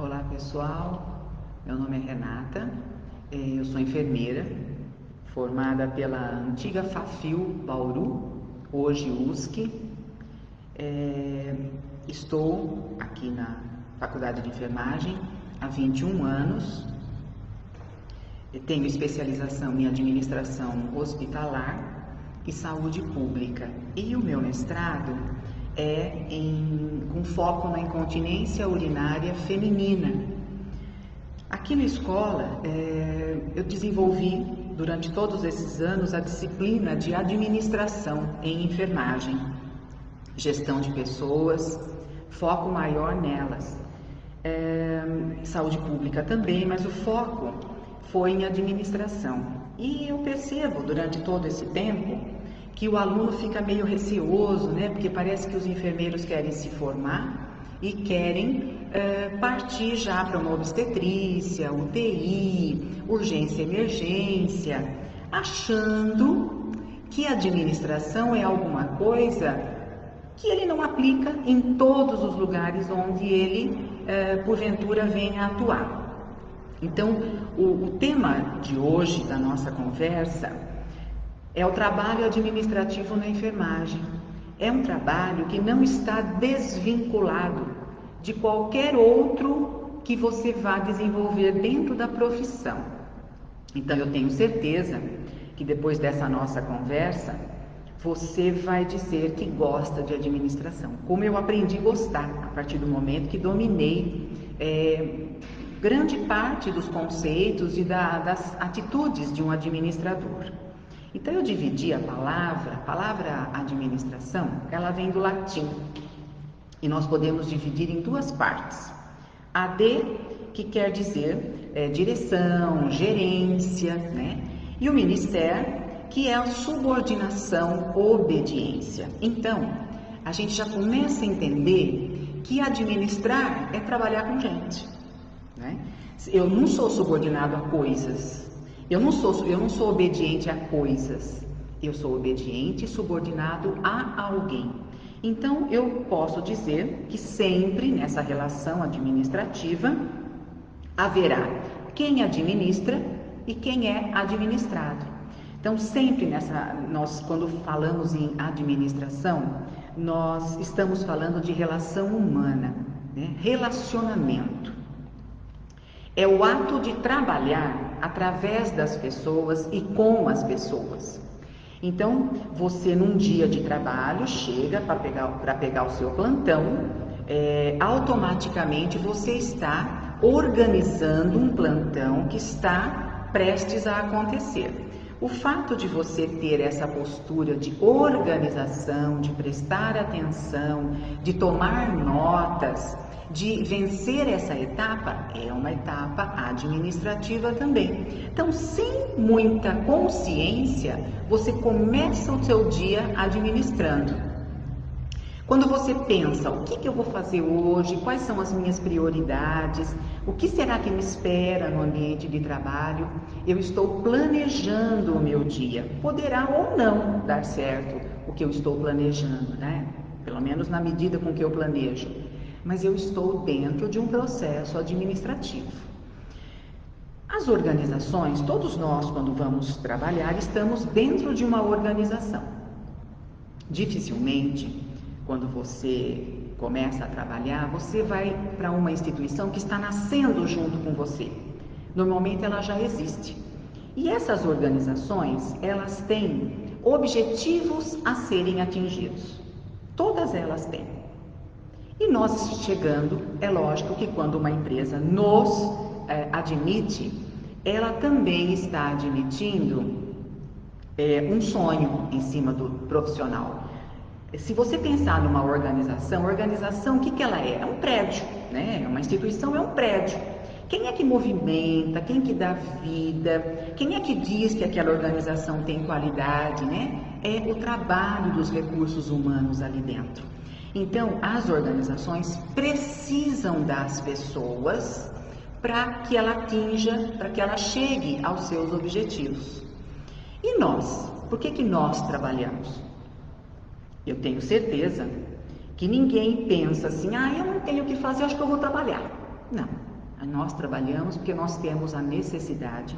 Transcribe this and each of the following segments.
Olá pessoal, meu nome é Renata, eu sou enfermeira, formada pela antiga Fafil Bauru, hoje USC. Estou aqui na Faculdade de Enfermagem há 21 anos, tenho especialização em administração hospitalar e saúde pública, e o meu mestrado é com foco na incontinência urinária feminina. Aqui na escola, eu desenvolvi durante todos esses anos a disciplina de administração em enfermagem, gestão de pessoas, foco maior nelas, saúde pública também, mas o foco foi em administração. E eu percebo durante todo esse tempo que o aluno fica meio receoso, né? Porque parece que os enfermeiros querem se formar e querem partir já para uma obstetrícia, UTI, urgência e emergência, achando que a administração é alguma coisa que ele não aplica em todos os lugares onde ele, porventura, venha atuar. Então, o tema de hoje da nossa conversa é o trabalho administrativo na enfermagem. É um trabalho que não está desvinculado de qualquer outro que você vá desenvolver dentro da profissão. Então, eu tenho certeza que depois dessa nossa conversa, você vai dizer que gosta de administração, como eu aprendi a gostar a partir do momento que dominei grande parte dos conceitos e das atitudes de um administrador. Então eu dividi a palavra administração, ela vem do latim, e nós podemos dividir em duas partes. AD, que quer dizer direção, gerência, né? E o ministério, que é a subordinação, obediência. Então, a gente já começa a entender que administrar é trabalhar com gente, né? Eu não sou subordinado a coisas. Eu não sou obediente a coisas, eu sou obediente e subordinado a alguém. Então, eu posso dizer que sempre nessa relação administrativa haverá quem administra e quem é administrado. Então, sempre nós quando falamos em administração, nós estamos falando de relação humana, né? Relacionamento. É o ato de trabalhar através das pessoas e com as pessoas. Então, você num dia de trabalho chega para pegar o seu plantão, automaticamente você está organizando um plantão que está prestes a acontecer. O fato de você ter essa postura de organização, de prestar atenção, de tomar notas, de vencer essa etapa, é uma etapa administrativa também. Então, sem muita consciência, você começa o seu dia administrando. Quando você pensa, o que eu vou fazer hoje, quais são as minhas prioridades, o que será que me espera no ambiente de trabalho, eu estou planejando o meu dia. Poderá ou não dar certo o que eu estou planejando, né? Pelo menos na medida com que eu planejo. Mas eu estou dentro de um processo administrativo. As organizações, todos nós, quando vamos trabalhar, estamos dentro de uma organização. Dificilmente, quando você começa a trabalhar, você vai para uma instituição que está nascendo junto com você. Normalmente ela já existe. E essas organizações, elas têm objetivos a serem atingidos. Todas elas têm. E nós chegando, é lógico que quando uma empresa nos admite, ela também está admitindo um sonho em cima do profissional. Se você pensar numa organização, o que ela é? É um prédio, né? Uma instituição é um prédio. Quem é que movimenta, quem que dá vida, quem é que diz que aquela organização tem qualidade, né? É o trabalho dos recursos humanos ali dentro. Então, as organizações precisam das pessoas para que ela atinja, para que ela chegue aos seus objetivos. E nós? Por que nós trabalhamos? Eu tenho certeza que ninguém pensa assim, eu não tenho o que fazer, acho que eu vou trabalhar. Não. Nós trabalhamos porque nós temos a necessidade,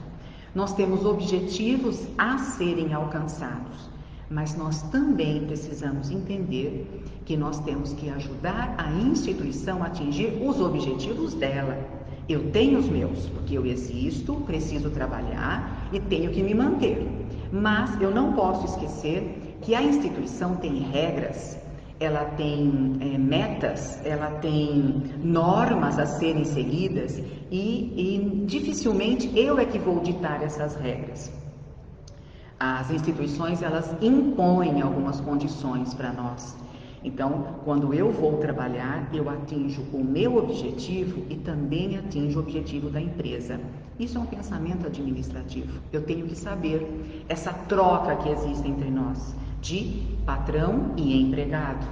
nós temos objetivos a serem alcançados, mas nós também precisamos entender que nós temos que ajudar a instituição a atingir os objetivos dela. Eu tenho os meus, porque eu existo, preciso trabalhar e tenho que me manter. Mas eu não posso esquecer que a instituição tem regras, ela tem metas, ela tem normas a serem seguidas e dificilmente eu é que vou ditar essas regras. As instituições, elas impõem algumas condições para nós. Então, quando eu vou trabalhar, eu atinjo o meu objetivo e também atinjo o objetivo da empresa. Isso é um pensamento administrativo. Eu tenho que saber essa troca que existe entre nós, de patrão e empregado.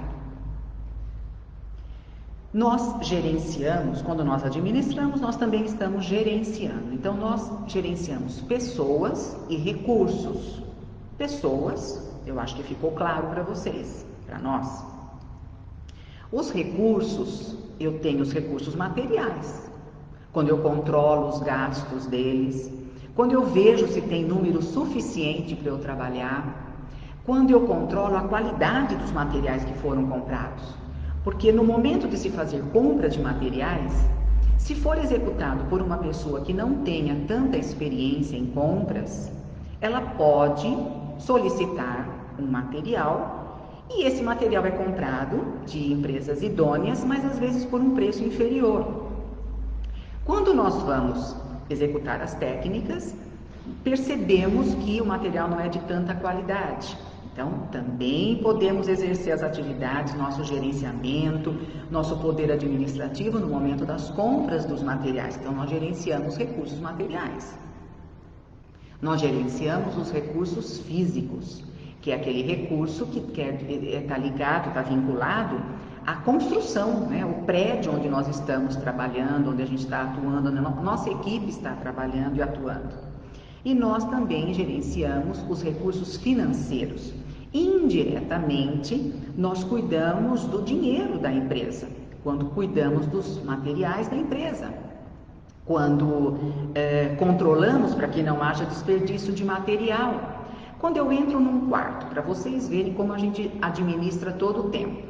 Nós gerenciamos, quando nós administramos, nós também estamos gerenciando. Então, nós gerenciamos pessoas e recursos. Pessoas, eu acho que ficou claro para vocês, para nós. Os recursos, eu tenho os recursos materiais. Quando eu controlo os gastos deles, quando eu vejo se tem número suficiente para eu trabalhar, quando eu controlo a qualidade dos materiais que foram comprados. Porque no momento de se fazer compra de materiais, se for executado por uma pessoa que não tenha tanta experiência em compras, ela pode solicitar um material e esse material é comprado de empresas idôneas, mas às vezes por um preço inferior. Quando nós vamos executar as técnicas, percebemos que o material não é de tanta qualidade. Então, também podemos exercer as atividades, nosso gerenciamento, nosso poder administrativo no momento das compras dos materiais. Então, nós gerenciamos recursos materiais. Nós gerenciamos os recursos físicos, que é aquele recurso que está ligado, está vinculado à construção, né? O prédio onde nós estamos trabalhando, onde a gente está atuando, onde a nossa equipe está trabalhando e atuando. E nós também gerenciamos os recursos financeiros. Indiretamente, nós cuidamos do dinheiro da empresa, quando cuidamos dos materiais da empresa, quando controlamos para que não haja desperdício de material. Quando eu entro num quarto, para vocês verem como a gente administra todo o tempo,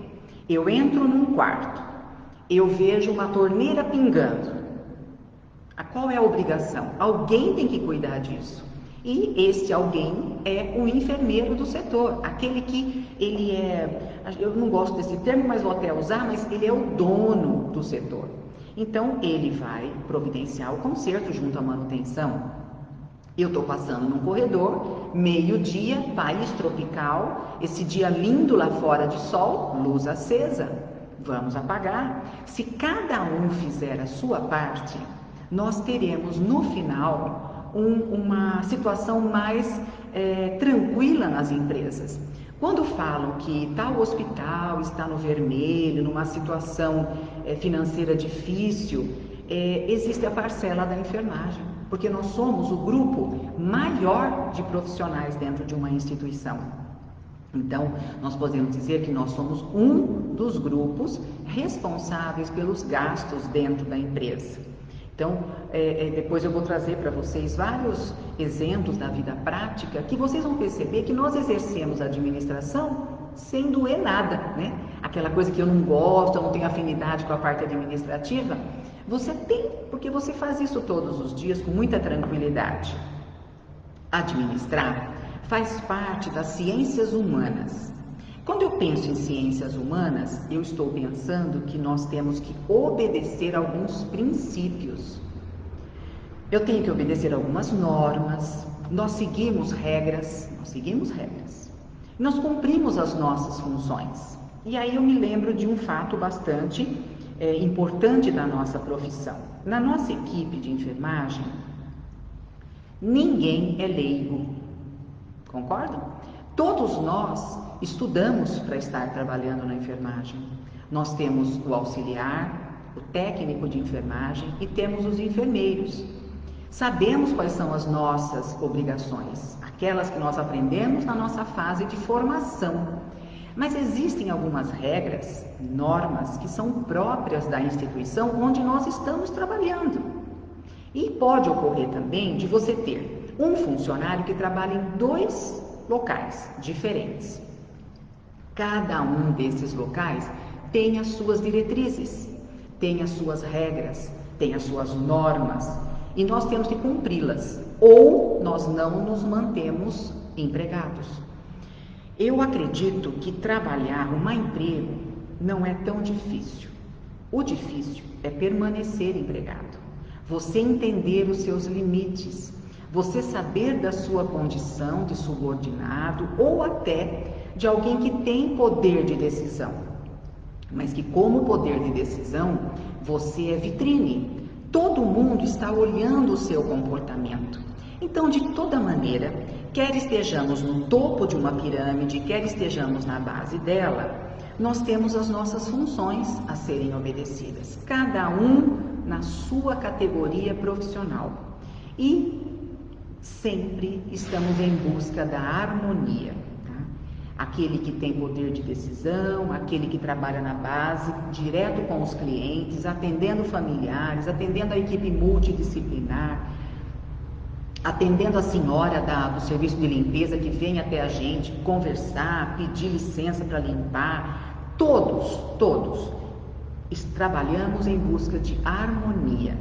eu entro num quarto, eu vejo uma torneira pingando. Qual é a obrigação? Alguém tem que cuidar disso. E esse alguém é o enfermeiro do setor, aquele que ele é, eu não gosto desse termo, mas vou até usar, mas ele é o dono do setor. Então, ele vai providenciar o conserto junto à manutenção. Eu estou passando num corredor, meio-dia, país tropical, esse dia lindo lá fora de sol, luz acesa, vamos apagar. Se cada um fizer a sua parte, nós teremos no final uma situação mais tranquila nas empresas. Quando falam que tal hospital está no vermelho, numa situação financeira difícil, existe a parcela da enfermagem, porque nós somos o grupo maior de profissionais dentro de uma instituição. Então, nós podemos dizer que nós somos um dos grupos responsáveis pelos gastos dentro da empresa. Então, depois eu vou trazer para vocês vários exemplos da vida prática que vocês vão perceber que nós exercemos a administração sem doer nada, né? Aquela coisa que eu não gosto, eu não tenho afinidade com a parte administrativa, você tem, porque você faz isso todos os dias com muita tranquilidade. Administrar faz parte das ciências humanas. Quando eu penso em ciências humanas, eu estou pensando que nós temos que obedecer alguns princípios. Eu tenho que obedecer algumas normas, nós seguimos regras. Nós cumprimos as nossas funções. E aí eu me lembro de um fato bastante importante da nossa profissão. Na nossa equipe de enfermagem, ninguém é leigo. Concordam? Todos nós estudamos para estar trabalhando na enfermagem. Nós temos o auxiliar, o técnico de enfermagem e temos os enfermeiros. Sabemos quais são as nossas obrigações, aquelas que nós aprendemos na nossa fase de formação. Mas existem algumas regras, normas que são próprias da instituição onde nós estamos trabalhando. E pode ocorrer também de você ter um funcionário que trabalha em 2 locais diferentes. Cada um desses locais tem as suas diretrizes, tem as suas regras, tem as suas normas e nós temos que cumpri-las ou nós não nos mantemos empregados. Eu acredito que arrumar emprego não é tão difícil. O difícil é permanecer empregado. Você entender os seus limites, você saber da sua condição de subordinado ou até de alguém que tem poder de decisão, mas que como poder de decisão, você é vitrine. Todo mundo está olhando o seu comportamento. Então, de toda maneira, quer estejamos no topo de uma pirâmide, quer estejamos na base dela, nós temos as nossas funções a serem obedecidas, cada um na sua categoria profissional. E sempre estamos em busca da harmonia. Aquele que tem poder de decisão, aquele que trabalha na base, direto com os clientes, atendendo familiares, atendendo a equipe multidisciplinar, atendendo a senhora do serviço de limpeza que vem até a gente conversar, pedir licença para limpar. Todos trabalhamos em busca de harmonia.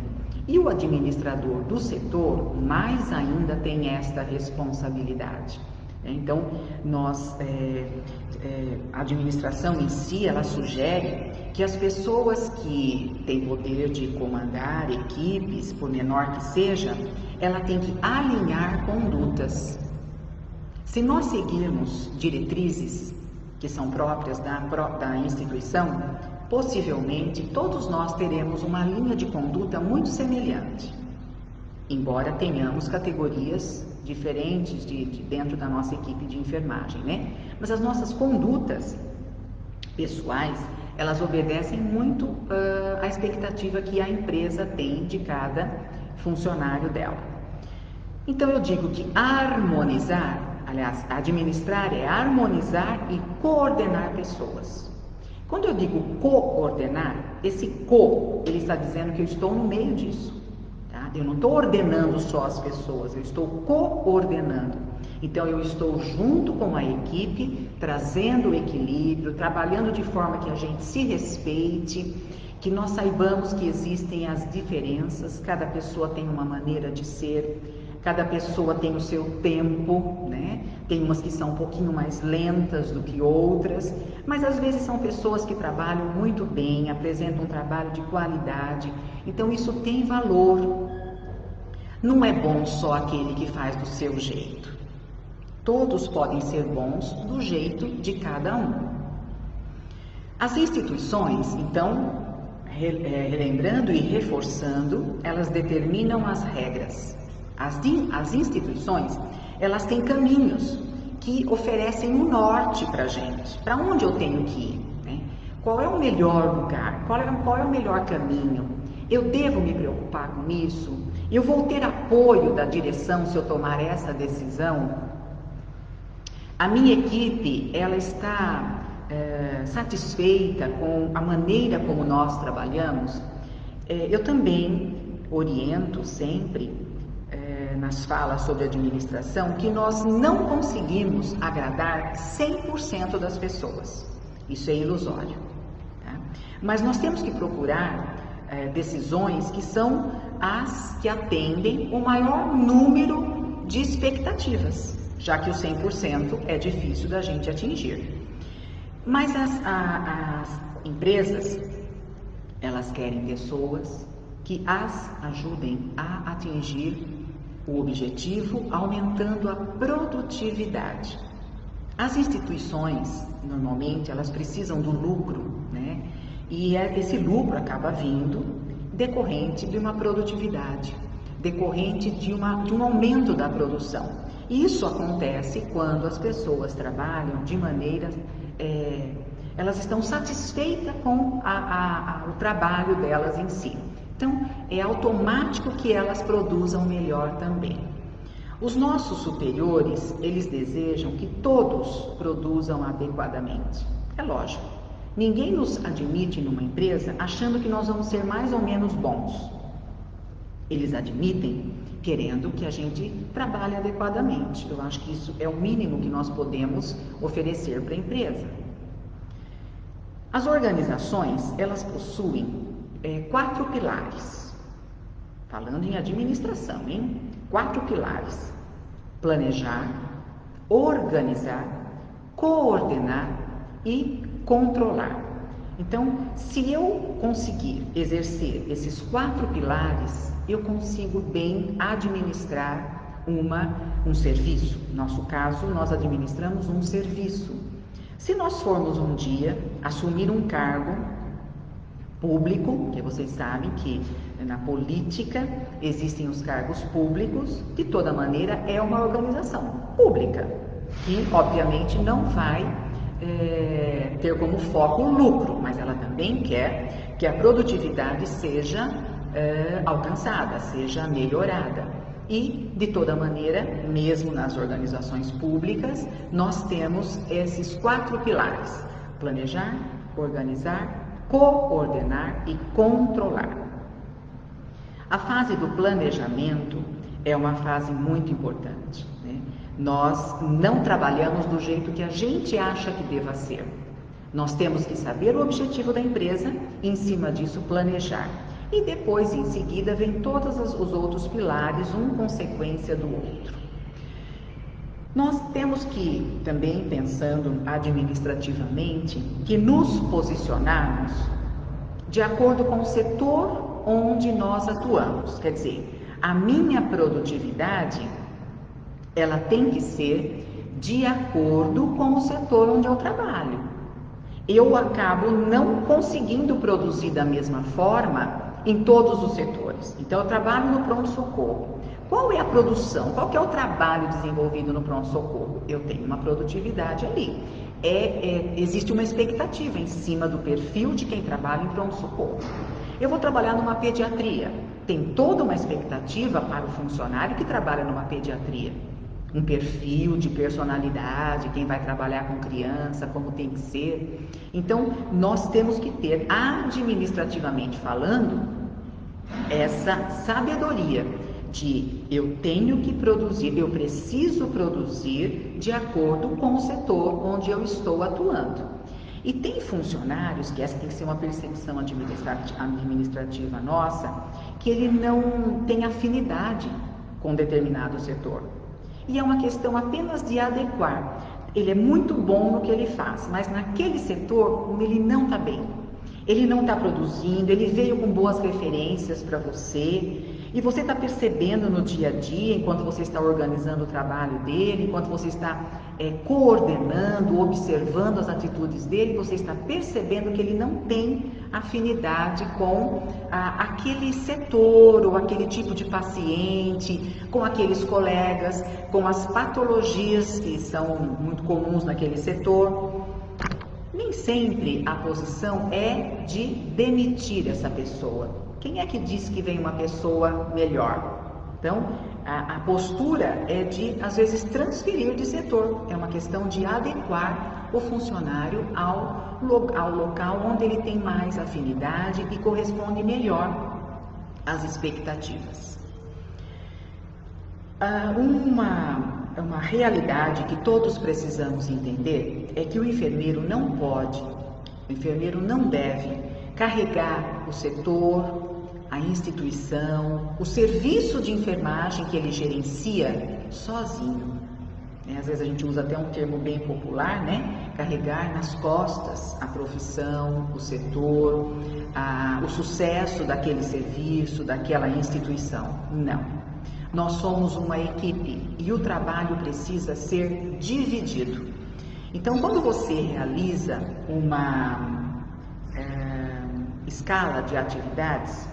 E o administrador do setor, mais ainda, tem esta responsabilidade. Então, a administração em si, ela sugere que as pessoas que têm poder de comandar equipes, por menor que seja, ela tem que alinhar condutas. Se nós seguirmos diretrizes que são próprias da instituição, possivelmente todos nós teremos uma linha de conduta muito semelhante, embora tenhamos categorias diferentes dentro da nossa equipe de enfermagem, né? Mas as nossas condutas pessoais, elas obedecem muito à expectativa que a empresa tem de cada funcionário dela. Então eu digo que administrar é harmonizar e coordenar pessoas. Quando eu digo coordenar, esse ele está dizendo que eu estou no meio disso. Eu não estou ordenando só as pessoas, eu estou coordenando. Então, eu estou junto com a equipe, trazendo o equilíbrio, trabalhando de forma que a gente se respeite, que nós saibamos que existem as diferenças, cada pessoa tem uma maneira de ser, cada pessoa tem o seu tempo, né? Tem umas que são um pouquinho mais lentas do que outras, mas às vezes são pessoas que trabalham muito bem, apresentam um trabalho de qualidade, então isso tem valor. Não é bom só aquele que faz do seu jeito. Todos podem ser bons do jeito de cada um. As instituições, então, relembrando e reforçando, elas determinam as regras. As instituições, elas têm caminhos que oferecem um norte para a gente. Para onde eu tenho que ir? Né? Qual é o melhor lugar? Qual é o melhor caminho? Eu devo me preocupar com isso? Eu vou ter apoio da direção se eu tomar essa decisão? A minha equipe, ela está satisfeita com a maneira como nós trabalhamos? Eu também oriento sempre nas falas sobre administração que nós não conseguimos agradar 100% das pessoas. Isso é ilusório. Tá? Mas nós temos que procurar decisões que são as que atendem o maior número de expectativas, já que o 100% é difícil da gente atingir. Mas as empresas, elas querem pessoas que as ajudem a atingir o objetivo, aumentando a produtividade. As instituições, normalmente, elas precisam do lucro, né? E esse lucro acaba vindo decorrente de uma produtividade, decorrente de um aumento da produção. Isso acontece quando as pessoas trabalham de maneira... elas estão satisfeitas com o trabalho delas em si. Então, é automático que elas produzam melhor também. Os nossos superiores, eles desejam que todos produzam adequadamente. É lógico, ninguém nos admite numa empresa achando que nós vamos ser mais ou menos bons. Eles admitem querendo que a gente trabalhe adequadamente. Eu acho que isso é o mínimo que nós podemos oferecer para a empresa. As organizações, elas possuem 4 pilares. Falando em administração, hein? 4 pilares: planejar, organizar, coordenar e controlar. Então, se eu conseguir exercer esses 4 pilares, eu consigo bem administrar um serviço. No nosso caso, nós administramos um serviço. Se nós formos um dia assumir um cargo público, que vocês sabem que na política existem os cargos públicos, de toda maneira é uma organização pública, que obviamente não vai ter como foco o lucro, mas ela também quer que a produtividade seja alcançada, seja melhorada. E, de toda maneira, mesmo nas organizações públicas, nós temos esses 4 pilares: planejar, organizar, coordenar e controlar. A fase do planejamento é uma fase muito importante, né? Nós não trabalhamos do jeito que a gente acha que deva ser. Nós temos que saber o objetivo da empresa e, em cima disso, planejar. E depois, em seguida, vem todos os outros pilares, um consequência do outro. Nós temos que, também pensando administrativamente, que nos posicionarmos de acordo com o setor onde nós atuamos. Quer dizer, a minha produtividade, ela tem que ser de acordo com o setor onde eu trabalho. Eu acabo não conseguindo produzir da mesma forma em todos os setores. Então, eu trabalho no pronto-socorro. Qual é a produção? Qual que é o trabalho desenvolvido no pronto-socorro? Eu tenho uma produtividade ali. Existe uma expectativa em cima do perfil de quem trabalha em pronto-socorro. Eu vou trabalhar numa pediatria. Tem toda uma expectativa para o funcionário que trabalha numa pediatria. Um perfil de personalidade, quem vai trabalhar com criança, como tem que ser. Então, nós temos que ter, administrativamente falando, essa sabedoria de eu tenho que produzir, eu preciso produzir de acordo com o setor onde eu estou atuando. E tem funcionários, que essa tem que ser uma percepção administrativa nossa, que ele não tem afinidade com determinado setor. E é uma questão apenas de adequar. Ele é muito bom no que ele faz, mas naquele setor ele não está bem. Ele não está produzindo, ele veio com boas referências para você, e você está percebendo no dia a dia, enquanto você está organizando o trabalho dele, enquanto você está coordenando, observando as atitudes dele, você está percebendo que ele não tem afinidade com aquele setor ou aquele tipo de paciente, com aqueles colegas, com as patologias que são muito comuns naquele setor. Nem sempre a posição é de demitir essa pessoa. Quem é que diz que vem uma pessoa melhor? Então, a postura é de, às vezes, transferir de setor. É uma questão de adequar o funcionário ao local onde ele tem mais afinidade e corresponde melhor às expectativas. Uma realidade que todos precisamos entender é que o enfermeiro não pode, o enfermeiro não deve carregar o setor, a instituição, o serviço de enfermagem que ele gerencia sozinho. Às vezes a gente usa até um termo bem popular, né? Carregar nas costas a profissão, o setor, o sucesso daquele serviço, daquela instituição. Não. Nós somos uma equipe e o trabalho precisa ser dividido. Então, quando você realiza uma escala de atividades,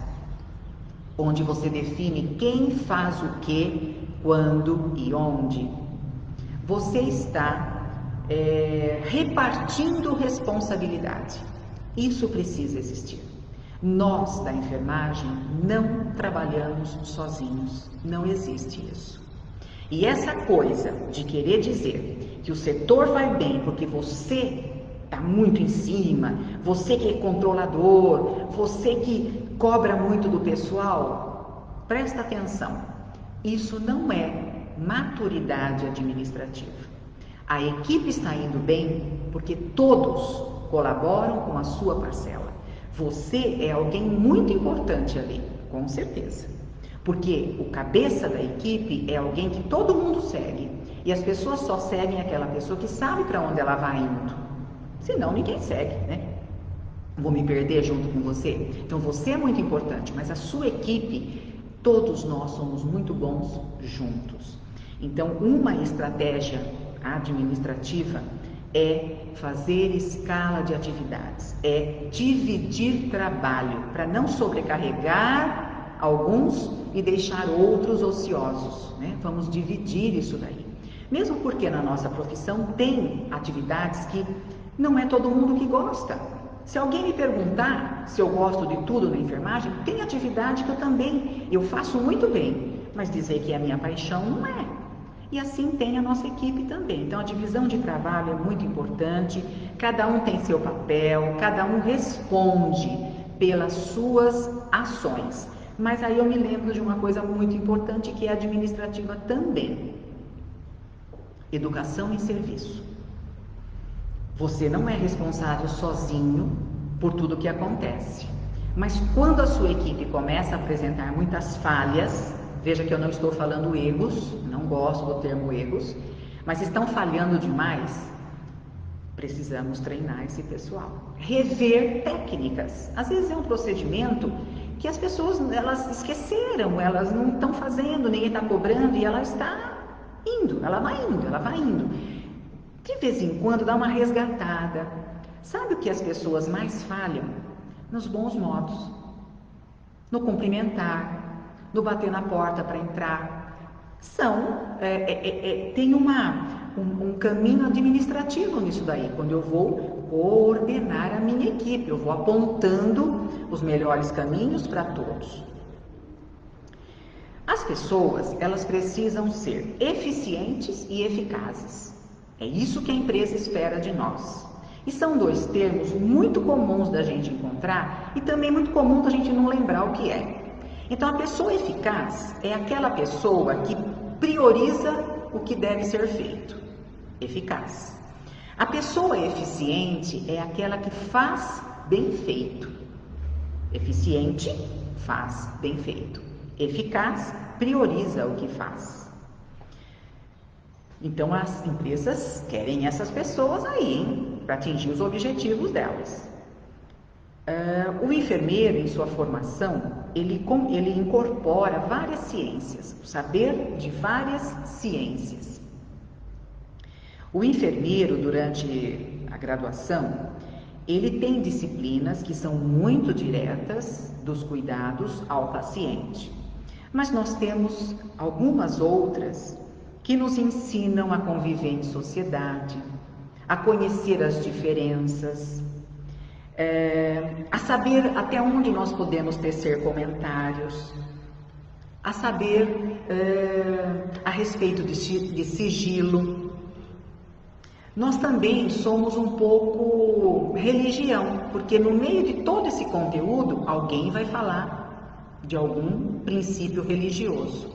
onde você define quem faz o que, quando e onde, você está repartindo responsabilidade. Isso precisa existir. Nós, da enfermagem, não trabalhamos sozinhos. Não existe isso. E essa coisa de querer dizer que o setor vai bem porque você está muito em cima, você que é controlador, você que cobra muito do pessoal, presta atenção, isso não é maturidade administrativa. A equipe está indo bem porque todos colaboram com a sua parcela. Você é alguém muito importante ali, com certeza. Porque o cabeça da equipe é alguém que todo mundo segue. E as pessoas só seguem aquela pessoa que sabe para onde ela vai indo. Senão ninguém segue, né? Vou me perder junto com você? Então você é muito importante, mas a sua equipe, todos nós somos muito bons juntos. Então uma estratégia administrativa é fazer escala de atividades, é dividir trabalho para não sobrecarregar alguns e deixar outros ociosos, né? Vamos dividir isso daí. Mesmo porque na nossa profissão tem atividades que não é todo mundo que gosta. Se alguém me perguntar se eu gosto de tudo na enfermagem, tem atividade que eu faço muito bem, mas dizer que é a minha paixão não é. E assim tem a nossa equipe também. Então a divisão de trabalho é muito importante, cada um tem seu papel, cada um responde pelas suas ações. Mas aí eu me lembro de uma coisa muito importante que é administrativa também. Educação e serviço. Você não é responsável sozinho por tudo que acontece. Mas quando a sua equipe começa a apresentar muitas falhas, veja que eu não estou falando erros, não gosto do termo erros, mas estão falhando demais, precisamos treinar esse pessoal. Rever técnicas. Às vezes é um procedimento que as pessoas elas esqueceram, elas não estão fazendo, ninguém está cobrando e ela está indo, ela vai indo. De vez em quando dá uma resgatada. Sabe o que as pessoas mais falham? Nos bons modos, no cumprimentar, no bater na porta para entrar. Tem um caminho administrativo nisso daí, quando eu vou coordenar a minha equipe, eu vou apontando os melhores caminhos para todos. As pessoas, elas precisam ser eficientes e eficazes. É isso que a empresa espera de nós. E são dois termos muito comuns da gente encontrar e também muito comum da gente não lembrar o que é. Então, a pessoa eficaz é aquela pessoa que prioriza o que deve ser feito. Eficaz. A pessoa eficiente é aquela que faz bem feito. Eficiente, faz bem feito. Eficaz, prioriza o que faz. Então, as empresas querem essas pessoas aí, para atingir os objetivos delas. O enfermeiro, em sua formação, ele incorpora várias ciências, o saber de várias ciências. O enfermeiro, durante a graduação, ele tem disciplinas que são muito diretas dos cuidados ao paciente. Mas nós temos algumas outras que nos ensinam a conviver em sociedade, a conhecer as diferenças, a saber até onde nós podemos tecer comentários, a saber a respeito de sigilo. Nós também somos um pouco religião, porque no meio de todo esse conteúdo, alguém vai falar de algum princípio religioso.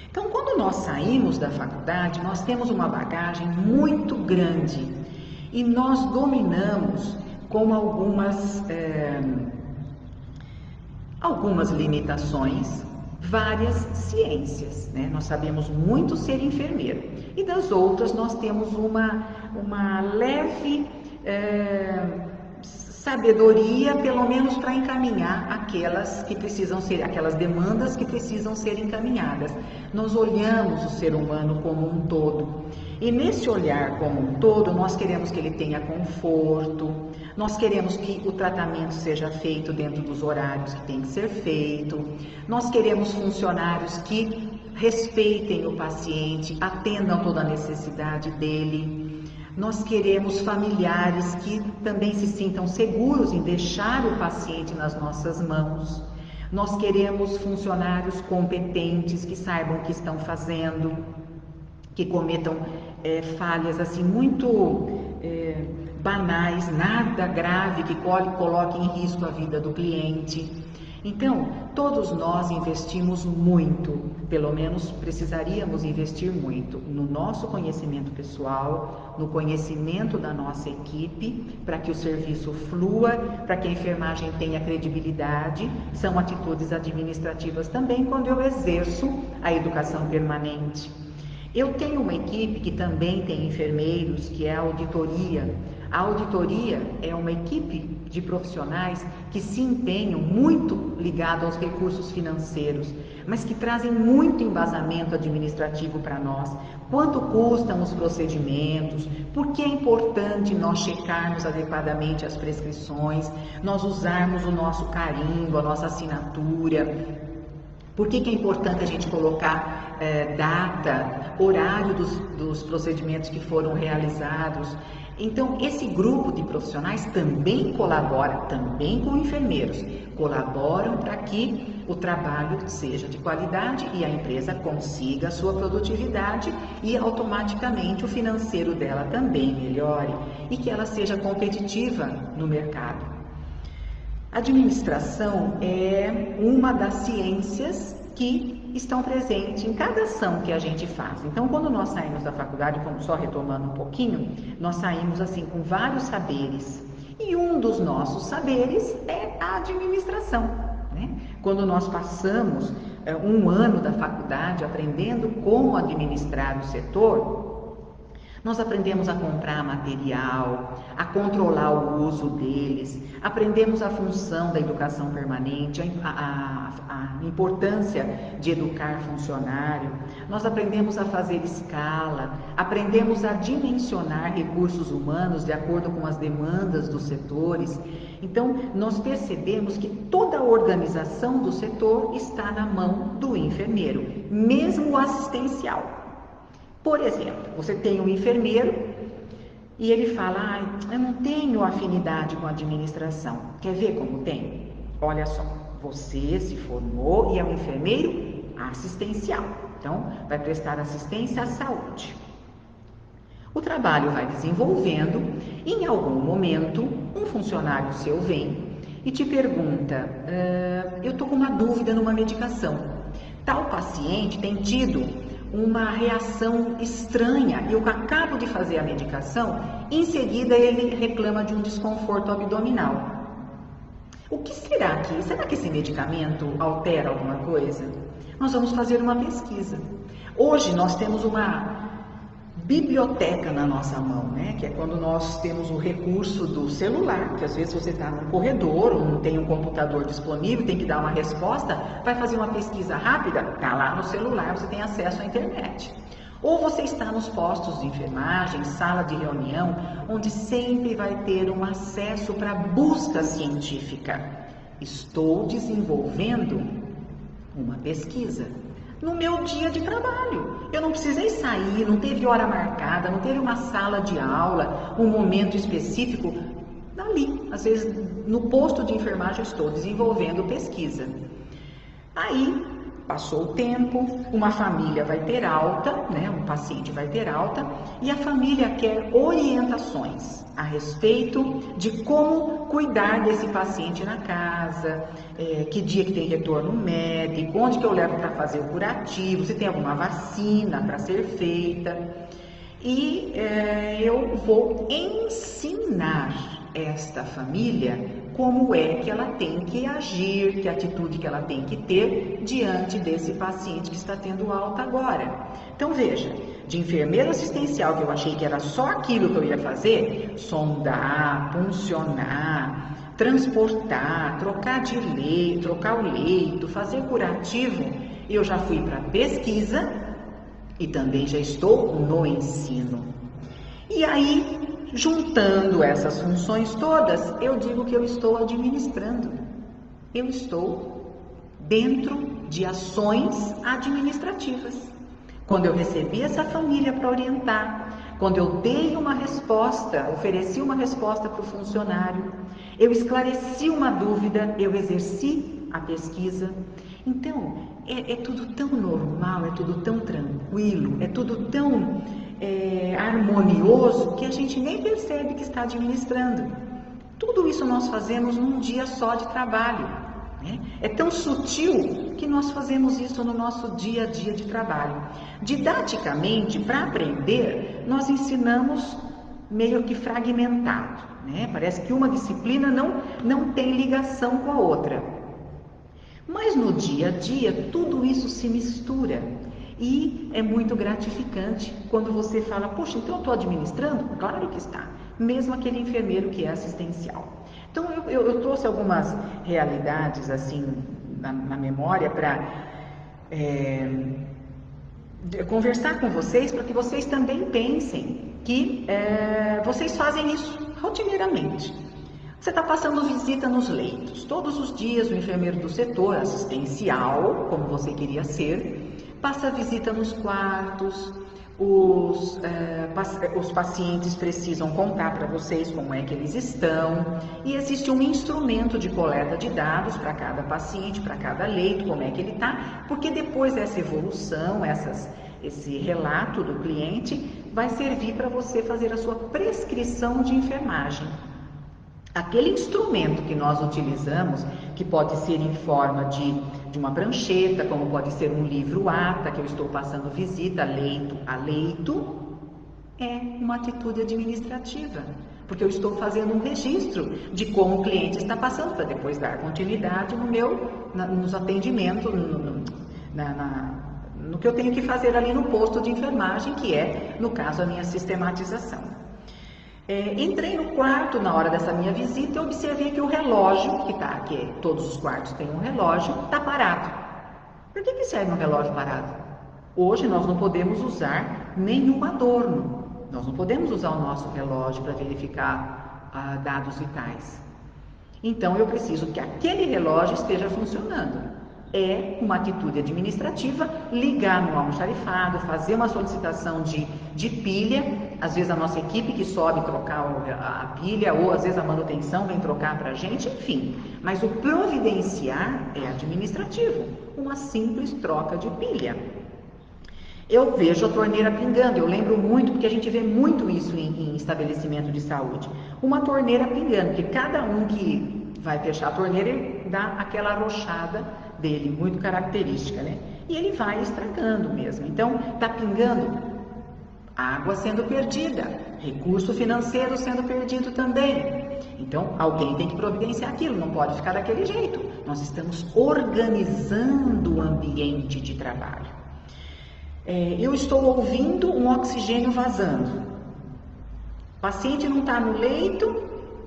Então, quando nós saímos da faculdade, nós temos uma bagagem muito grande e nós dominamos com algumas limitações, várias ciências, né? Nós sabemos muito ser enfermeiro e das outras nós temos uma leve sabedoria, pelo menos para encaminhar aquelas demandas que precisam ser encaminhadas. Nós olhamos o ser humano como um todo. E nesse olhar como um todo, nós queremos que ele tenha conforto, nós queremos que o tratamento seja feito dentro dos horários que tem que ser feito, nós queremos funcionários que respeitem o paciente, atendam toda a necessidade dele, nós queremos familiares que também se sintam seguros em deixar o paciente nas nossas mãos, nós queremos funcionários competentes que saibam o que estão fazendo. que cometam falhas assim muito banais, nada grave que coloque em risco a vida do cliente. Então, todos nós investimos muito, pelo menos precisaríamos investir muito no nosso conhecimento pessoal, no conhecimento da nossa equipe, para que o serviço flua, para que a enfermagem tenha credibilidade. São atitudes administrativas também quando eu exerço a educação permanente. Eu tenho uma equipe que também tem enfermeiros, que é a auditoria. A auditoria é uma equipe de profissionais que se empenham muito ligado aos recursos financeiros, mas que trazem muito embasamento administrativo para nós. Quanto custam os procedimentos? Por que é importante nós checarmos adequadamente as prescrições, nós usarmos o nosso carimbo, a nossa assinatura? Por que é importante a gente colocar data, horário dos procedimentos que foram realizados? Então, esse grupo de profissionais também colabora, também com enfermeiros, colaboram para que o trabalho seja de qualidade e a empresa consiga a sua produtividade e automaticamente o financeiro dela também melhore e que ela seja competitiva no mercado. A administração é uma das ciências que estão presentes em cada ação que a gente faz. Então, quando nós saímos da faculdade, só retomando um pouquinho, nós saímos assim com vários saberes. E um dos nossos saberes é a administração, né? Quando nós passamos um ano da faculdade aprendendo como administrar o setor, nós aprendemos a comprar material, a controlar o uso deles, aprendemos a função da educação permanente, a importância de educar funcionário, nós aprendemos a fazer escala, aprendemos a dimensionar recursos humanos de acordo com as demandas dos setores. Então, nós percebemos que toda a organização do setor está na mão do enfermeiro, mesmo o assistencial. Por exemplo, você tem um enfermeiro e ele fala, eu não tenho afinidade com a administração. Quer ver como tem? Olha só, você se formou e é um enfermeiro assistencial. Então, vai prestar assistência à saúde. O trabalho vai desenvolvendo e em algum momento um funcionário seu vem e te pergunta, eu estou com uma dúvida numa medicação. Tal paciente tem tido uma reação estranha, eu acabo de fazer a medicação, em seguida ele reclama de um desconforto abdominal. O que será que esse medicamento altera alguma coisa? Nós vamos fazer uma pesquisa. Hoje nós temos uma biblioteca na nossa mão, né? Que é quando nós temos o recurso do celular, que às vezes você está no corredor ou não tem um computador disponível, tem que dar uma resposta, vai fazer uma pesquisa rápida, está lá no celular, você tem acesso à internet. Ou você está nos postos de enfermagem, sala de reunião, onde sempre vai ter um acesso para busca científica. Estou desenvolvendo uma pesquisa no meu dia de trabalho. Eu não precisei sair, não teve hora marcada, não teve uma sala de aula, um momento específico. Ali, às vezes, no posto de enfermagem, eu estou desenvolvendo pesquisa. Aí, passou o tempo, uma família vai ter alta, né? Um paciente vai ter alta, e a família quer orientações a respeito de como cuidar desse paciente na casa, que dia que tem retorno médico, onde que eu levo para fazer o curativo, se tem alguma vacina para ser feita. E eu vou ensinar esta família como é que ela tem que agir, que atitude que ela tem que ter diante desse paciente que está tendo alta agora. Então veja, de enfermeiro assistencial, que eu achei que era só aquilo que eu ia fazer, sondar, puncionar, transportar, trocar de leito, trocar o leito, fazer curativo, eu já fui para pesquisa e também já estou no ensino. E aí, juntando essas funções todas, eu digo que eu estou administrando. Eu estou dentro de ações administrativas. Quando eu recebi essa família para orientar, quando eu dei uma resposta, ofereci uma resposta para o funcionário, eu esclareci uma dúvida, eu exerci a pesquisa. Então, é tudo tão normal, é tudo tão tranquilo, é tudo tão harmonioso que a gente nem percebe que está administrando. Tudo isso nós fazemos num dia só de trabalho, né? É tão sutil que nós fazemos isso no nosso dia a dia de trabalho. Didaticamente, para aprender, nós ensinamos meio que fragmentado, né? Parece que uma disciplina não tem ligação com a outra. Mas no dia a dia, tudo isso se mistura. E é muito gratificante quando você fala, poxa, então eu estou administrando? Claro que está. Mesmo aquele enfermeiro que é assistencial. Então eu trouxe algumas realidades assim na memória para conversar com vocês, para que vocês também pensem que vocês fazem isso rotineiramente. Você está passando visita nos leitos. Todos os dias o enfermeiro do setor assistencial, como você queria ser, passa visita nos quartos. Os pacientes precisam contar para vocês como é que eles estão, e existe um instrumento de coleta de dados para cada paciente, para cada leito, como é que ele está, porque depois dessa evolução, esse relato do cliente vai servir para você fazer a sua prescrição de enfermagem. Aquele instrumento que nós utilizamos, que pode ser em forma de uma prancheta, como pode ser um livro ata, que eu estou passando visita leito a leito, é uma atitude administrativa, porque eu estou fazendo um registro de como o cliente está passando, para depois dar continuidade nos atendimentos, no que eu tenho que fazer ali no posto de enfermagem, que é, no caso, a minha sistematização. Entrei no quarto na hora dessa minha visita e observei que o relógio, que todos os quartos têm um relógio, está parado. Por que serve um relógio parado? Hoje nós não podemos usar nenhum adorno. Nós não podemos usar o nosso relógio para verificar dados vitais. Então eu preciso que aquele relógio esteja funcionando. É uma atitude administrativa, ligar no almoxarifado, fazer uma solicitação de pilha, às vezes a nossa equipe que sobe trocar a pilha, ou às vezes a manutenção vem trocar para a gente, enfim. Mas o providenciar é administrativo, uma simples troca de pilha. Eu vejo a torneira pingando, eu lembro muito, porque a gente vê muito isso em estabelecimento de saúde. Uma torneira pingando, que cada um que vai fechar a torneira, ele dá aquela arrochada dele, muito característica, né? E ele vai estragando mesmo. Então, tá pingando, água sendo perdida, recurso financeiro sendo perdido também. Então, alguém tem que providenciar aquilo, não pode ficar daquele jeito. Nós estamos organizando o ambiente de trabalho. Eu estou ouvindo um oxigênio vazando. O paciente não está no leito,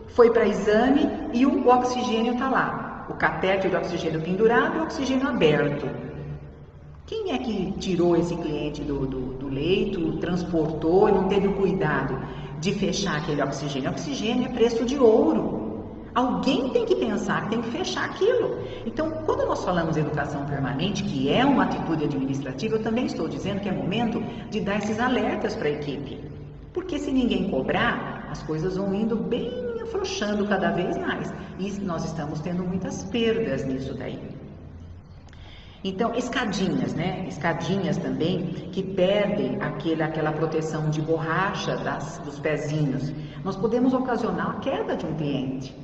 foi para exame e o oxigênio está lá. O catéter de oxigênio pendurado e o oxigênio aberto. Quem é que tirou esse cliente do leito, transportou e não teve o cuidado de fechar aquele oxigênio? Oxigênio é preço de ouro. Alguém tem que pensar que tem que fechar aquilo. Então, quando nós falamos de educação permanente, que é uma atitude administrativa, eu também estou dizendo que é momento de dar esses alertas para a equipe. Porque se ninguém cobrar, as coisas vão indo bem afrouxando cada vez mais. E nós estamos tendo muitas perdas nisso daí. Então, escadinhas, né? Escadinhas também que perdem aquela proteção de borracha dos pezinhos. Nós podemos ocasionar a queda de um cliente.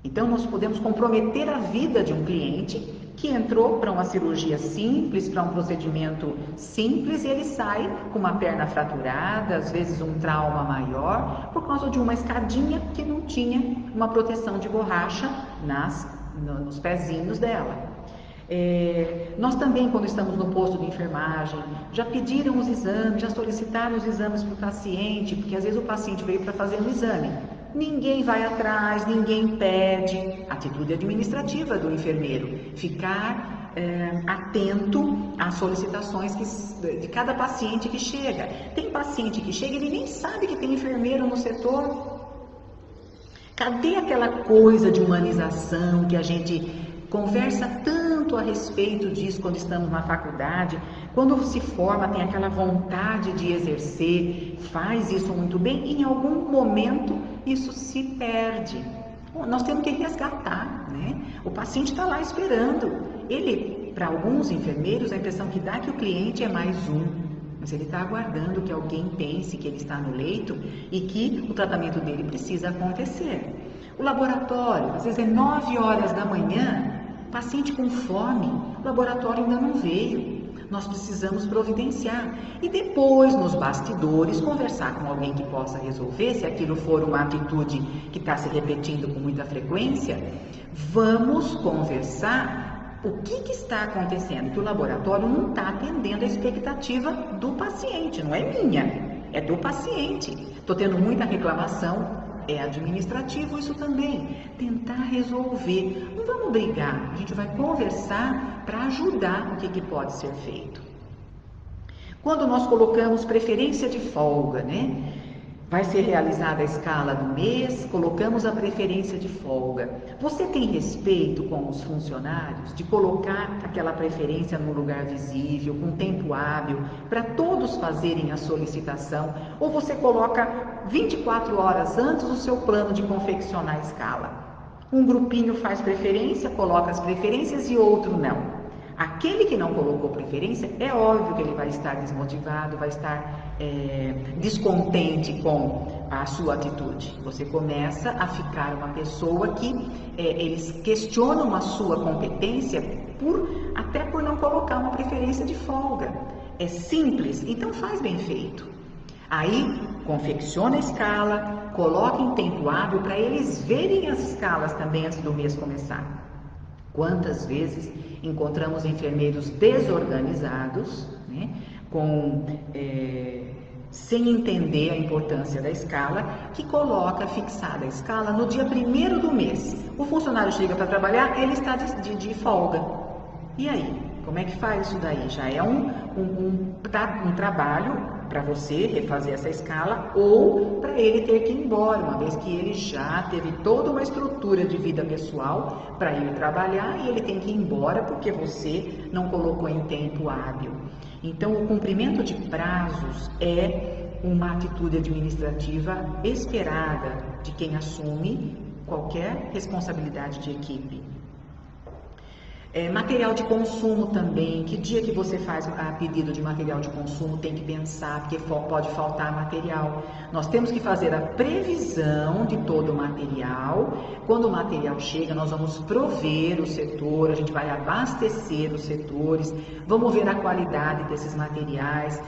Então, nós podemos comprometer a vida de um cliente que entrou para uma cirurgia simples, para um procedimento simples, e ele sai com uma perna fraturada, às vezes um trauma maior, por causa de uma escadinha que não tinha uma proteção de borracha nos pezinhos dela. Nós também, quando estamos no posto de enfermagem, já pediram os exames, já solicitaram os exames para o paciente, porque às vezes o paciente veio para fazer um exame. Ninguém vai atrás, ninguém pede. Atitude administrativa do enfermeiro, ficar atento às solicitações de cada paciente que chega. Tem paciente que chega e ele nem sabe que tem enfermeiro no setor. Cadê aquela coisa de humanização que a gente conversa tanto a respeito disso quando estamos na faculdade? Quando se forma, tem aquela vontade de exercer, faz isso muito bem, e em algum momento isso se perde. Bom, nós temos que resgatar, né? O paciente está lá esperando. Ele, para alguns enfermeiros, a impressão que dá é que o cliente é mais um, mas ele está aguardando que alguém pense que ele está no leito e que o tratamento dele precisa acontecer. O laboratório, às vezes é 9 horas da manhã, paciente com fome, o laboratório ainda não veio. Nós precisamos providenciar e depois, nos bastidores, conversar com alguém que possa resolver, se aquilo for uma atitude que está se repetindo com muita frequência, vamos conversar o que está acontecendo, que o laboratório não está atendendo a expectativa do paciente, não é minha, é do paciente. Estou tendo muita reclamação, é administrativo isso também, tentar resolver. Não vamos brigar, a gente vai conversar para ajudar o que pode ser feito. Quando nós colocamos preferência de folga, né? Vai ser realizada a escala do mês, colocamos a preferência de folga. Você tem respeito com os funcionários de colocar aquela preferência no lugar visível, com tempo hábil, para todos fazerem a solicitação? Ou você coloca 24 horas antes o seu plano de confeccionar a escala? Um grupinho faz preferência, coloca as preferências e outro não. Aquele que não colocou preferência, é óbvio que ele vai estar desmotivado, vai estar descontente com a sua atitude. Você começa a ficar uma pessoa que eles questionam a sua competência até por não colocar uma preferência de folga. É simples, então faz bem feito. Aí, confecciona a escala, coloca em tempo hábil para eles verem as escalas também antes do mês começar. Quantas vezes encontramos enfermeiros desorganizados, né, sem entender a importância da escala, que coloca fixada a escala no dia 1º do mês. O funcionário chega para trabalhar, ele está de folga. E aí, como é que faz isso daí? Já é um trabalho para você refazer essa escala ou para ele ter que ir embora, uma vez que ele já teve toda uma estrutura de vida pessoal para ir trabalhar e ele tem que ir embora porque você não colocou em tempo hábil. Então, o cumprimento de prazos é uma atitude administrativa esperada de quem assume qualquer responsabilidade de equipe. Material de consumo também, que dia que você faz a pedido de material de consumo tem que pensar, porque pode faltar material. Nós temos que fazer a previsão de todo o material. Quando o material chega, nós vamos prover o setor, a gente vai abastecer os setores, vamos ver a qualidade desses materiais,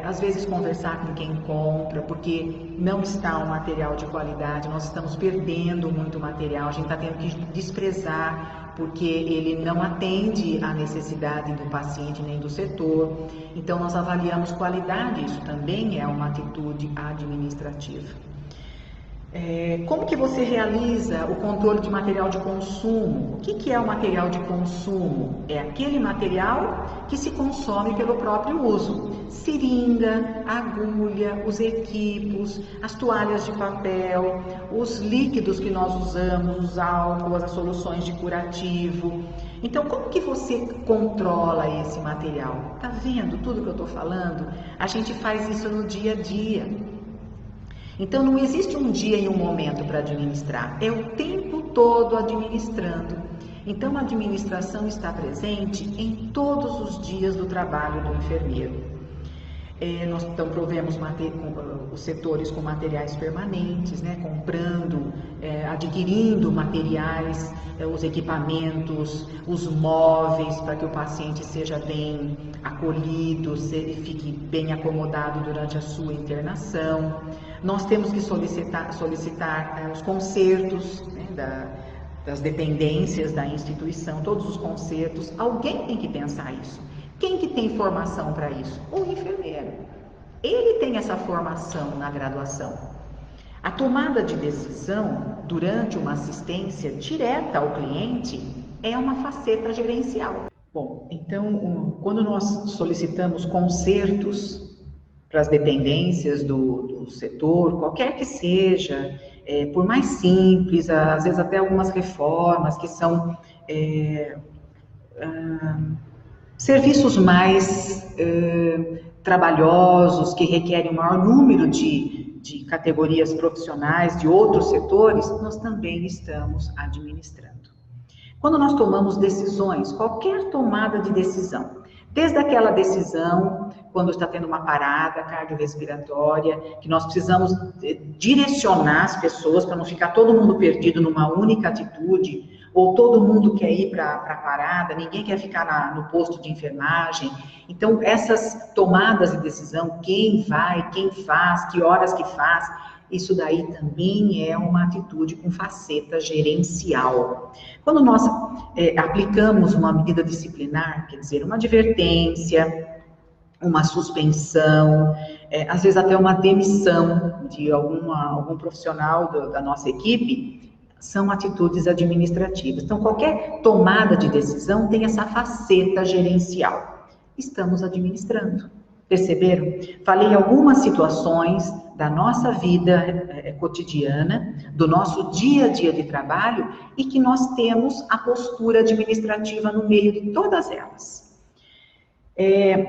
às vezes conversar com quem compra, porque não está um material de qualidade, nós estamos perdendo muito material, a gente está tendo que desprezar, porque ele não atende à necessidade do paciente nem do setor. Então, nós avaliamos qualidade, isso também é uma atitude administrativa. Como que você realiza o controle de material de consumo? O que é o material de consumo? É aquele material que se consome pelo próprio uso. Seringa, agulha, os equipos, as toalhas de papel, os líquidos que nós usamos, os álcools, as soluções de curativo. Então, como que você controla esse material? Tá vendo tudo que eu estou falando? A gente faz isso no dia a dia. Então, não existe um dia e um momento para administrar, é o tempo todo administrando. Então, a administração está presente em todos os dias do trabalho do enfermeiro. Nós então provemos os setores com materiais permanentes, né, comprando, adquirindo materiais, os equipamentos, os móveis para que o paciente seja bem acolhido, fique bem acomodado durante a sua internação. Nós temos que solicitar os consertos, né, das dependências da instituição, todos os consertos. Alguém tem que pensar isso. Quem que tem formação para isso? O enfermeiro. Ele tem essa formação na graduação. A tomada de decisão durante uma assistência direta ao cliente é uma faceta gerencial. Bom, então, quando nós solicitamos consertos para as dependências do setor, qualquer que seja, por mais simples, às vezes até algumas reformas que são serviços mais trabalhosos, que requerem um maior número de categorias profissionais de outros setores, nós também estamos administrando. Quando nós tomamos decisões, qualquer tomada de decisão, desde aquela decisão, quando está tendo uma parada cardiorrespiratória, que nós precisamos direcionar as pessoas para não ficar todo mundo perdido numa única atitude, ou todo mundo quer ir para a parada, ninguém quer ficar no posto de enfermagem. Então, essas tomadas de decisão, quem vai, quem faz, que horas que faz, isso daí também é uma atitude com faceta gerencial. Quando nós aplicamos uma medida disciplinar, quer dizer, uma advertência, uma suspensão, às vezes até uma demissão de algum profissional da nossa equipe, são atitudes administrativas. Então, qualquer tomada de decisão tem essa faceta gerencial. Estamos administrando. Perceberam? Falei algumas situações da nossa vida cotidiana, do nosso dia a dia de trabalho, e que nós temos a postura administrativa no meio de todas elas.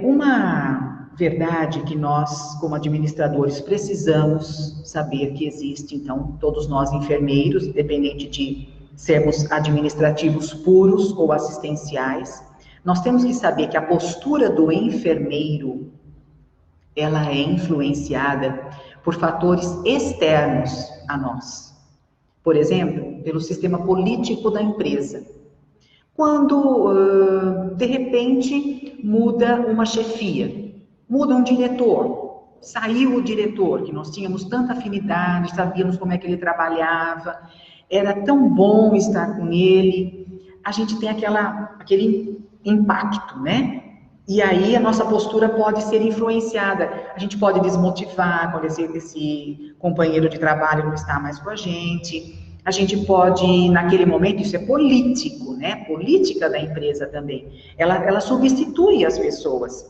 Uma verdade que nós, como administradores, precisamos saber que existe, então, todos nós enfermeiros, independente de sermos administrativos puros ou assistenciais, nós temos que saber que a postura do enfermeiro, ela é influenciada por fatores externos a nós. Por exemplo, pelo sistema político da empresa. Quando, de repente, muda uma chefia, muda um diretor, saiu o diretor, que nós tínhamos tanta afinidade, sabíamos como é que ele trabalhava, era tão bom estar com ele, a gente tem aquele impacto, né? E aí a nossa postura pode ser influenciada. A gente pode desmotivar quando esse companheiro de trabalho não está mais com a gente. A gente pode, naquele momento, isso é político, né? Política da empresa também. Ela substitui as pessoas.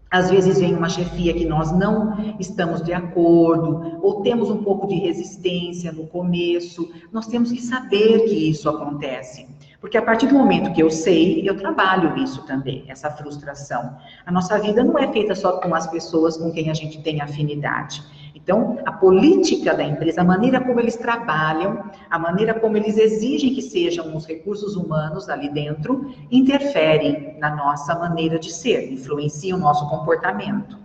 Às vezes vem uma chefia que nós não estamos de acordo, ou temos um pouco de resistência no começo. Nós temos que saber que isso acontece. Porque a partir do momento que eu sei, eu trabalho isso também, essa frustração. A nossa vida não é feita só com as pessoas com quem a gente tem afinidade. Então, a política da empresa, a maneira como eles trabalham, a maneira como eles exigem que sejam os recursos humanos ali dentro, interferem na nossa maneira de ser, influenciam o nosso comportamento.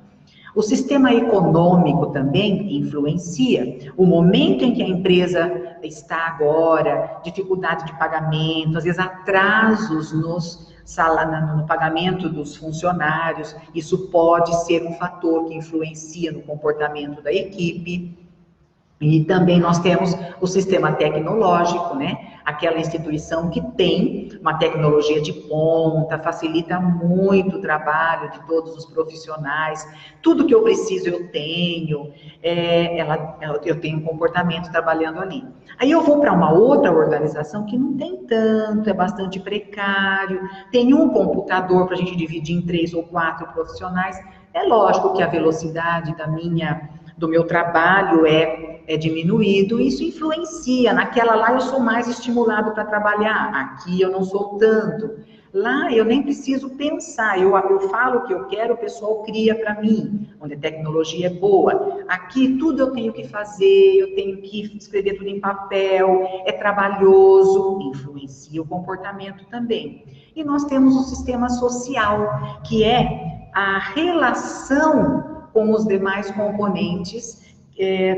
O sistema econômico também influencia. O momento em que a empresa está agora, dificuldade de pagamento, às vezes atrasos no pagamento dos funcionários, isso pode ser um fator que influencia no comportamento da equipe. E também nós temos o sistema tecnológico, né? Aquela instituição que tem uma tecnologia de ponta, facilita muito o trabalho de todos os profissionais, tudo que eu preciso eu tenho, eu tenho um comportamento trabalhando ali. Aí eu vou para uma outra organização que não tem tanto, é bastante precário, tem um computador para a gente dividir em 3 ou 4 profissionais. É lógico que a velocidade do meu trabalho é diminuído, isso influencia. Naquela lá eu sou mais estimulado para trabalhar, aqui eu não sou tanto. Lá eu nem preciso pensar, eu falo o que eu quero, o pessoal cria para mim, onde a tecnologia é boa. Aqui tudo eu tenho que fazer, eu tenho que escrever tudo em papel, é trabalhoso, influencia o comportamento também. E nós temos o sistema social, que é a relação com os demais componentes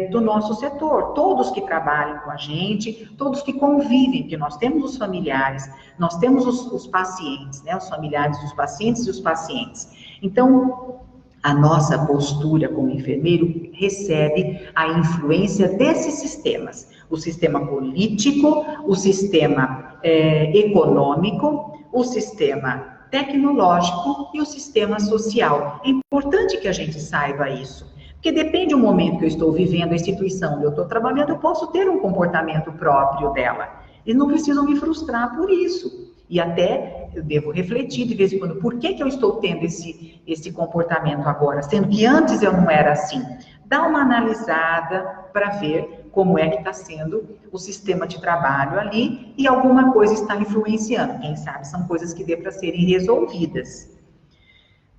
do nosso setor, todos que trabalham com a gente, todos que convivem, que nós temos os familiares, nós temos os pacientes, né, os familiares dos pacientes e os pacientes. Então, a nossa postura como enfermeiro recebe a influência desses sistemas, o sistema político, o sistema econômico, o sistema tecnológico e o sistema social. É importante que a gente saiba isso. Porque depende do momento que eu estou vivendo, a instituição onde eu estou trabalhando, eu posso ter um comportamento próprio dela. E não preciso me frustrar por isso. E até eu devo refletir de vez em quando, por que eu estou tendo esse comportamento agora, sendo que antes eu não era assim? Dá uma analisada para ver como é que está sendo o sistema de trabalho ali e alguma coisa está influenciando. Quem sabe são coisas que dê para serem resolvidas.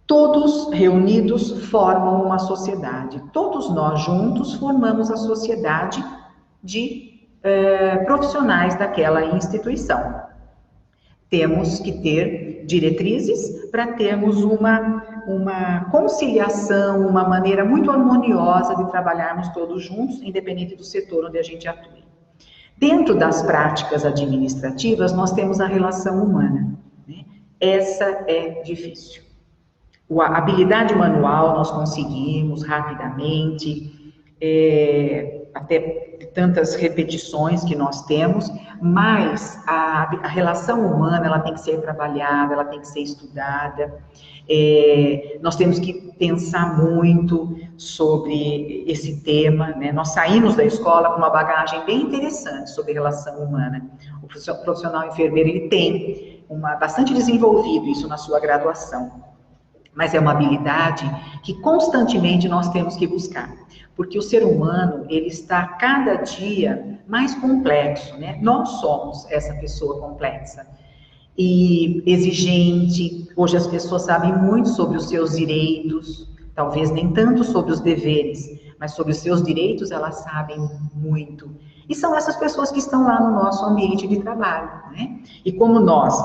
Todos reunidos formam uma sociedade. Todos nós juntos formamos a sociedade de profissionais daquela instituição. temos que ter diretrizes para termos uma conciliação, uma maneira muito harmoniosa de trabalharmos todos juntos, independente do setor onde a gente atua. Dentro das práticas administrativas, nós temos a relação humana, né? Essa é difícil. A habilidade manual nós conseguimos rapidamente, até tantas repetições que nós temos, mas a relação humana ela tem que ser trabalhada, ela tem que ser estudada. Nós temos que pensar muito sobre esse tema, né? Nós saímos da escola com uma bagagem bem interessante sobre relação humana. O profissional enfermeiro ele tem bastante desenvolvido isso na sua graduação. Mas é uma habilidade que constantemente nós temos que buscar, porque o ser humano, ele está cada dia mais complexo, né? Nós somos essa pessoa complexa e exigente. Hoje as pessoas sabem muito sobre os seus direitos, talvez nem tanto sobre os deveres, mas sobre os seus direitos elas sabem muito. E são essas pessoas que estão lá no nosso ambiente de trabalho, né? E como nós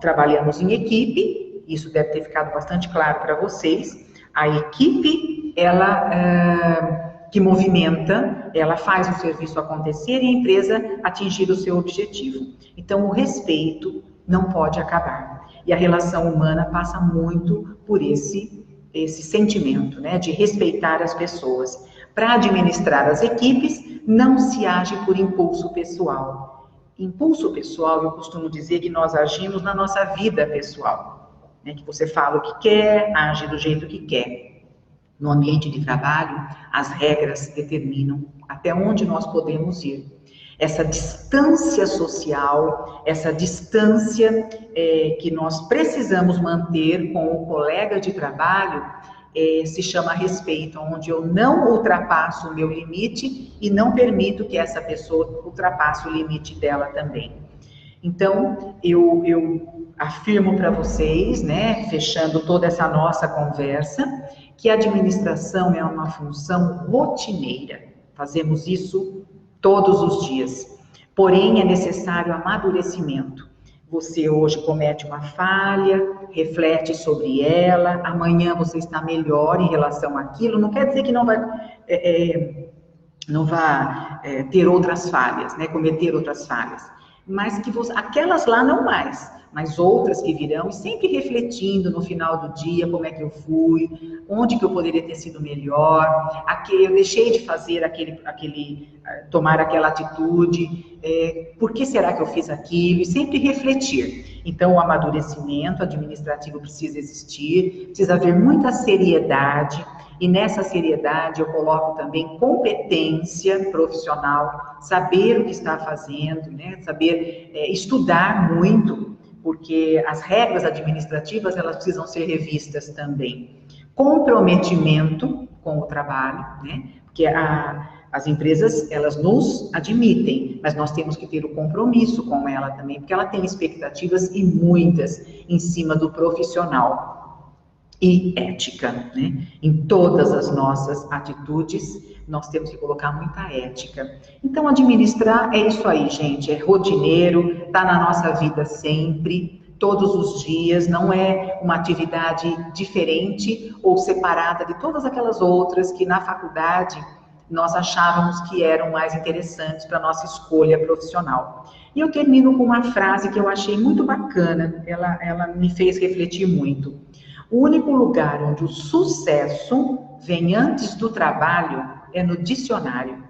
trabalhamos em equipe, isso deve ter ficado bastante claro para vocês, a equipe, ela que movimenta, ela faz o serviço acontecer e a empresa atingir o seu objetivo. Então, o respeito não pode acabar. E a relação humana passa muito por esse sentimento, né, de respeitar as pessoas. Para administrar as equipes, não se age por impulso pessoal. Impulso pessoal, eu costumo dizer que nós agimos na nossa vida pessoal. Que você fala o que quer, age do jeito que quer. No ambiente de trabalho, as regras determinam até onde nós podemos ir. Essa distância social, essa distância que nós precisamos manter com o colega de trabalho, se chama respeito, onde eu não ultrapasso o meu limite e não permito que essa pessoa ultrapasse o limite dela também. Então, eu afirmo para vocês, né, fechando toda essa nossa conversa, que a administração é uma função rotineira. Fazemos isso todos os dias. Porém, é necessário amadurecimento. Você hoje comete uma falha, reflete sobre ela, amanhã você está melhor em relação àquilo. Não quer dizer que não vai ter outras falhas, né, cometer outras falhas. Mas que aquelas lá não mais, mas outras que virão, e sempre refletindo no final do dia como é que eu fui, onde que eu poderia ter sido melhor, eu deixei de fazer tomar aquela atitude, por que será que eu fiz aquilo, e sempre refletir. Então o amadurecimento administrativo precisa existir, precisa haver muita seriedade, e nessa seriedade eu coloco também competência profissional, saber o que está fazendo, né? Saber estudar muito, porque as regras administrativas elas precisam ser revistas também. Comprometimento com o trabalho, né? Porque as empresas elas nos admitem, mas nós temos que ter o compromisso com ela também, porque ela tem expectativas e muitas em cima do profissional. E ética, né? Em todas as nossas atitudes, nós temos que colocar muita ética. Então, administrar é isso aí, gente, é rotineiro, está na nossa vida sempre, todos os dias, não é uma atividade diferente ou separada de todas aquelas outras que na faculdade nós achávamos que eram mais interessantes para a nossa escolha profissional. E eu termino com uma frase que eu achei muito bacana, ela me fez refletir muito. O único lugar onde o sucesso vem antes do trabalho é no dicionário,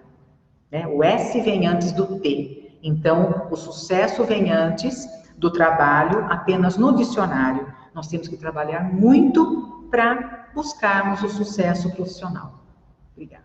né? O S vem antes do T. Então, o sucesso vem antes do trabalho apenas no dicionário. Nós temos que trabalhar muito para buscarmos o sucesso profissional. Obrigada.